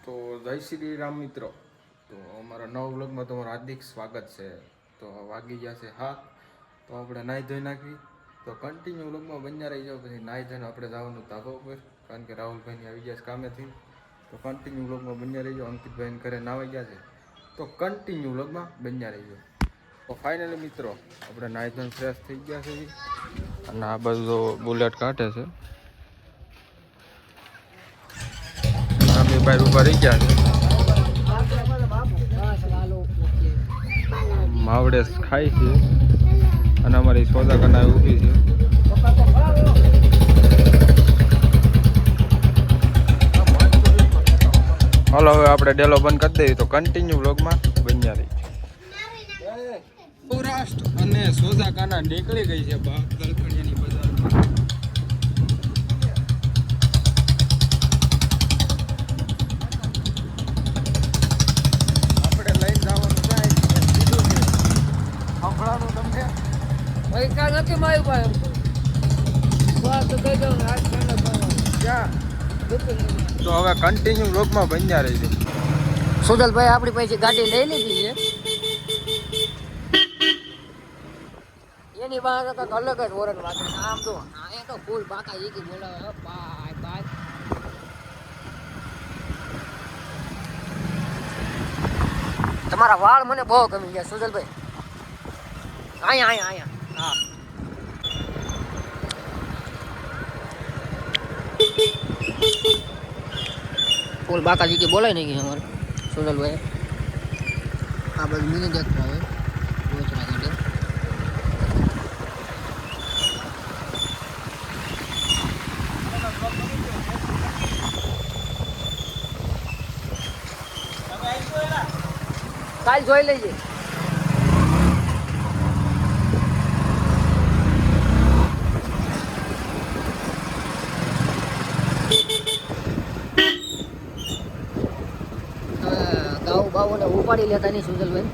તો જય શ્રી રામ મિત્રો. તો અમારા નવા વ્લોગમાં તમારું હાર્દિક સ્વાગત છે. તો વાગી ગયા છે હા, તો આપણે નાહી ધોઈ નાખી. તો કન્ટિન્યુ વ્લોગમાં બન્યા રહી જાવ. પછી નાહી ધોઈને આપણે જવાનું ધાબા ઉપર, કારણ કે રાહુલભાઈની આવી ગયા છે કામેથી. તો કન્ટિન્યુ વ્લોગમાં બન્યા રહી જાવ. અંકિતભાઈને ઘરે નાહી ગયા છે, તો કન્ટિન્યુ વ્લોગમાં બન્યા રહી જાવ. તો ફાઇનલી મિત્રો આપણે નાહી ધોઈને ફ્રેશ થઈ ગયા છે, અને આ બધું બુલેટ કાઢે છે. બે બાર ઉભા રહી ગયા છે. માવડેસ ખાય છે, અને અમારી સોદા કના ઊભી છે. હાલો હવે આપણે ડેલો બંધ કરી દઈએ. તો કન્ટિન્યુ વ્લોગમાં બન્યા રહી. સૌરાષ્ટ્ર અને સોદા કાના નીકળી ગઈ છે ગલખડિયાની બજારમાં. તો હવે કન્ટિન્યુ વ્લોગમાં બન્યા રહી છે. સુજલભાઈ આપણી પાસે ગાડી લઈ લીધી છે. એની પાસે કંઈક અલગ જ ઓરન વાત. આમ તો અહીંયા તો ફૂલ બાકા એકી બોલાવે. Bye bye. તમારા વાળ મને બહુ ગમી ગયા સુજલભાઈ. અહીંયા હા. ફૂલ બાકાજી કે બોલાય નહીં કે અમારે સુજલભાઈ. આ બધું મને દેખતા હોય રોજના કાંઠે. કાલ જોઈ લેજે. ગાઉ બાઉને ઉપાડી લેતા નહીં સુજલભાઈ.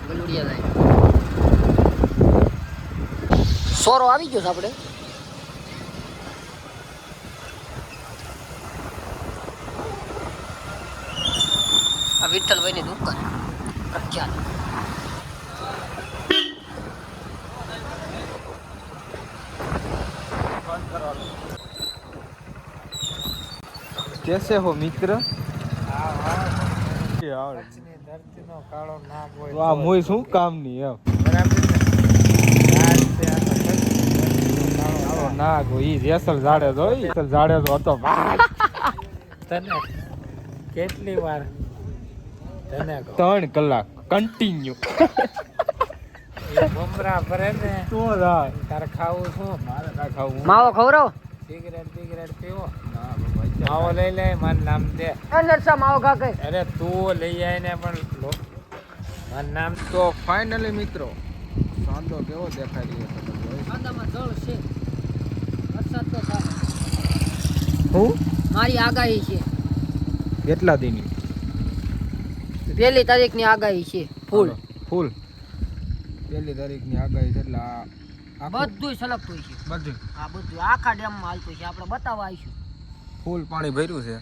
ગલુડિયા થાય. સોરો આવી ગયો છે આપણે. આ વિઠ્ઠલભાઈની દુકાન પ્રખ્યાત. કેસે હો મિત્ર? શું કામ ની એમ નાગ ઈ જેસલ જાડે તો હતો. તને કેટલી વાર તને 3 કલાક કન્ટિન્યુ બમરા ભરે ને તો તારે ખાવું શું? મારે ના ખાવું. માવો ખવડાવો. સિગરેટ પીવો. માવો લઈ લે, મારું નામ દે. નરસા માવો ખા કે. અરે તું લઈ આય ને પણ મારું નામ. તો ફાઇનલી મિત્રો સાંદો કેવો દેખાઈ રહ્યો છે? સાંદામાં જળ છે. વરસાદ તો થાય. હું મારી આગાહી છે. કેટલા દીની? 1 તારીખની આગાહી છે. ફૂલ 1 તારીખની આગાહી છે. એટલે બધું સલગતું છે. બધું આ બધું આખા ડેમમાં હાલતું છે. આપણે બતાવવા આવીશું. ફૂલ પાણી ભર્યું છે.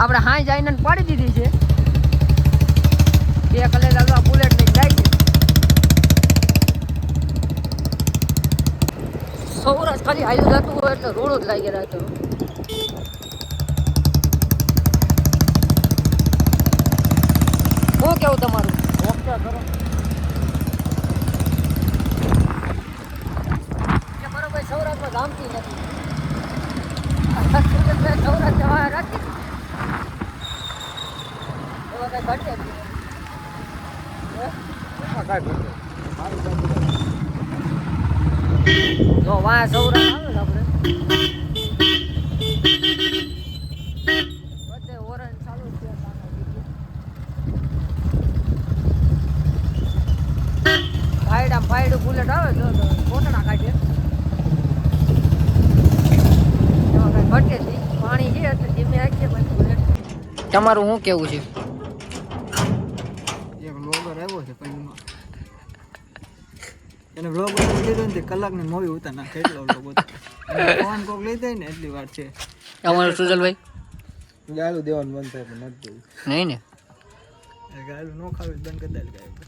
આપણે હાઈ જઈને પાડી દીધી છે. 2 કલાક આગળ બુલેટ લઈને જાય છે. સૌરાષ્ટ્ર ખાલી હાલ્યું જતું હોય એટલે રોડ જ લાગી રહ્યો. શું કેવું તમારું? ઓકે કરો. બરોબર. સૌરાષ્ટ્રમાં ગામતી નથી. સૌરાષ્ટ્ર જવા રાખી ઘટે. જો વાહ સૌરાષ્ટ્ર આવે ને આપણે આમ પાયડું બુલેટ આવે તો કોટડા કાઢે એમાં કાંઈ ઘટે છે પાણી છે એટલે ધીમે રાખીએ પછી બુલેટ તમારું શું કેવું છે એક વ્લોગર આવ્યો છે પણ એને વ્લોગ લીધો ને તે કલાકની મૂવી ઉતાર નાખે એટલો વ્લોગ ફોન કોક લઈ જાય ને એટલી વાર છે અમારું સુજલભાઈ ગાલું દેવાનું મન થાય પણ નથી દેવું નહીં ને ગાયું ન ખાવી બંધ કરી દે ગાય